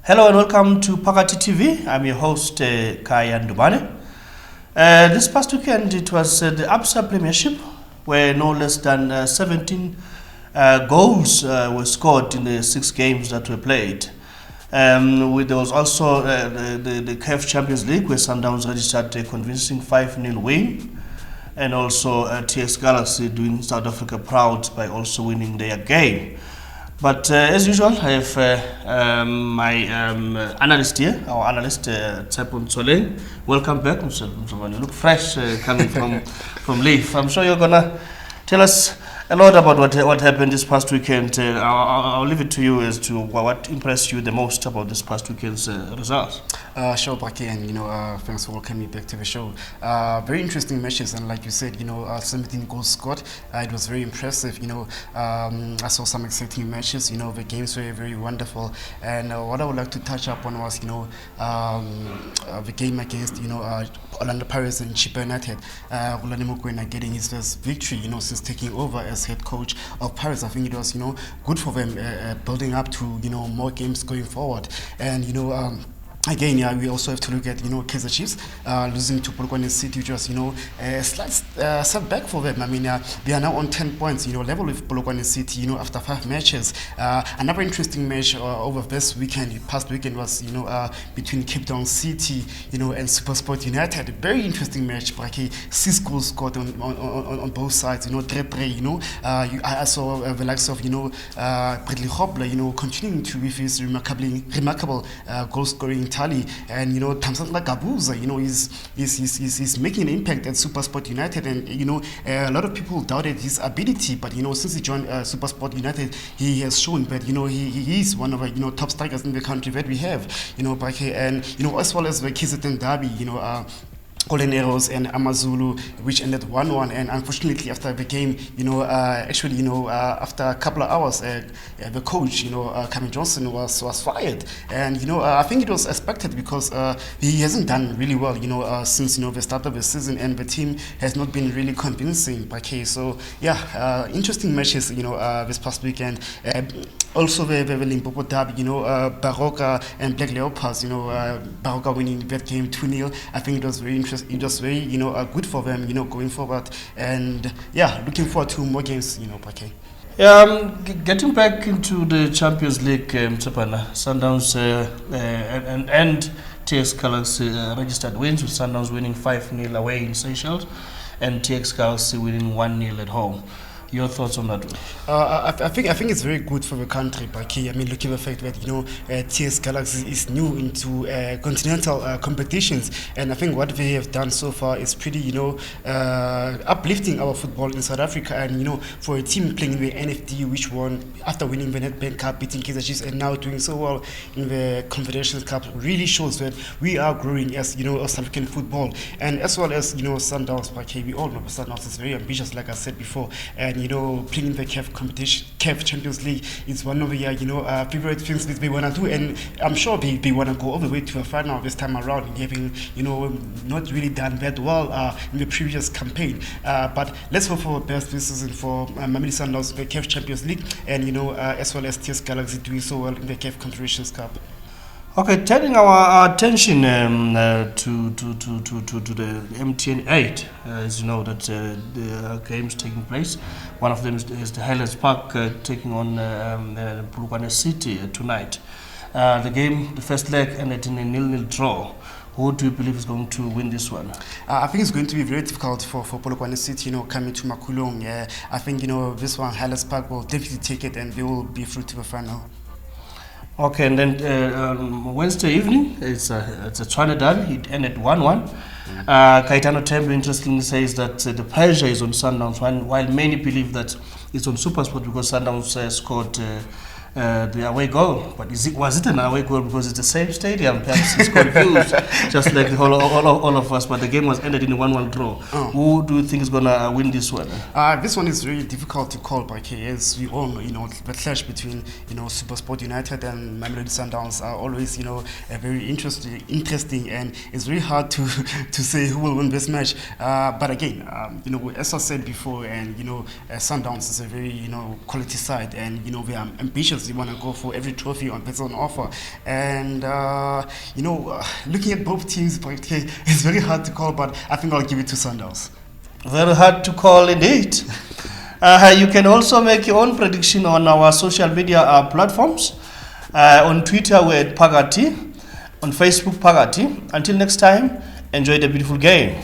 Hello and welcome to Phakaaathi TV. I'm your host, Khaya Ndubane. This past weekend, it was the Absa Premiership, where no less than 17 goals were scored in the 6 games that were played. There was also the CAF Champions League, where Sundowns registered a convincing 5-0 win, and also TX Galaxy doing South Africa proud by also winning their game. But as usual, I have my analyst here, our analyst Tshepo Ntsoelengoe. Welcome back, Mr. Ntsoelengoe. You look fresh coming from leave. I'm sure you're gonna tell us a lot about what happened this past weekend. I'll leave it to you as to what impressed you the most about this past weekend's results. Sure, Baki, and thanks for welcoming me back to the show. Very interesting matches, and like you said, 17 goals scored. It was very impressive. I saw some exciting matches. The games were very wonderful, and what I would like to touch upon was the game against Orlando Pirates and Tshepo United. Rhulani Mokoena getting his first victory since taking over as head coach of Pirates. I think it was good for them building up to more games going forward, and again, we also have to look at Kaizer Chiefs losing to Polokwane City, which was a slight setback for them. I mean, they are now on 10 points, level with Polokwane City, after 5 matches. Another interesting match over this weekend, past weekend, was between Cape Town City, and SuperSport United. A very interesting match. 6 goals scored on both sides. 3-3. I saw the likes of Bradley Hobler, continuing to with his remarkable goal scoring tally, and Tamsantla Gabuza is making an impact at SuperSport United, and a lot of people doubted his ability, but since he joined SuperSport United, he has shown that he is one of the top strikers in the country that we have, and as well as the KZN derby, Golden Arrows and Amazulu, which ended 1-1, and unfortunately after the game, after a couple of hours, the coach, Cameron Johnson was fired, and I think it was expected because he hasn't done really well, since the start of the season, and the team has not been really convincing. So yeah, interesting matches, this past weekend. Also the Limpopo derby, Baroka and Black Leopards, Baroka winning that game 2-0. I think it was very interesting. It was very, good for them, going forward. And yeah, looking forward to more games, Pake. Getting back into the Champions League, Sundowns and TX Galaxy registered wins, with Sundowns winning 5-0 away in Seychelles and TX Galaxy winning 1-0 at home. Your thoughts on that one? I think it's very good for the country, Baki. I mean, looking at the fact that TS Galaxy is new into continental competitions, and I think what they have done so far is pretty, uplifting our football in South Africa. And for a team playing in the NFD, which won after winning the Nedbank Cup, beating Kaizer Chiefs, and now doing so well in the Confederations Cup, really shows that we are growing as South African football, and as well as Sundowns, Baki. We all know Sundowns is very ambitious, like I said before, and playing in the CAF Champions League is one of the favorite things that they want to do, and I'm sure they want to go all the way to a final this time around, having not really done that well in the previous campaign. But let's hope for the best this season for Mamelodi Sundowns in the CAF Champions League, and as well as TS Galaxy doing so well in the CAF Confederations Cup. Okay, turning our attention to the MTN 8, as you know that the games taking place. One of them is the Highlands Park taking on Polokwane City tonight. The first leg ended in a 0-0 draw. Who do you believe is going to win this one? I think it's going to be very difficult for Polokwane City, coming to Makulong. I think, this one, Highlands Park will definitely take it, and they will be through to the final. Okay, and then Wednesday evening, it's a Tshwane derby. It ended 1-1. Kaitano Tembe interestingly says that the pressure is on Sundowns, while many believe that it's on SuperSport because Sundowns scored the away goal. But was it an away goal because it's the same stadium? Perhaps it's confused, just like all of us. But the game was ended in a 1-1 draw. Who do you think is going to win this one? This one is really difficult to call, but as we all know, the clash between SuperSport United and Mamelodi Sundowns are always very interesting, and it's very hard to say who will win this match. But again, as I said before, and Sundowns is a very quality side, and they are ambitious matches you want to go for, every trophy that's on offer. And, looking at both teams, it's very hard to call, but I think I'll give it to Sundowns. Very hard to call indeed. You can also make your own prediction on our social media platforms. On Twitter, we're at Phakaaathi. On Facebook, Phakaaathi. Until next time, enjoy the beautiful game.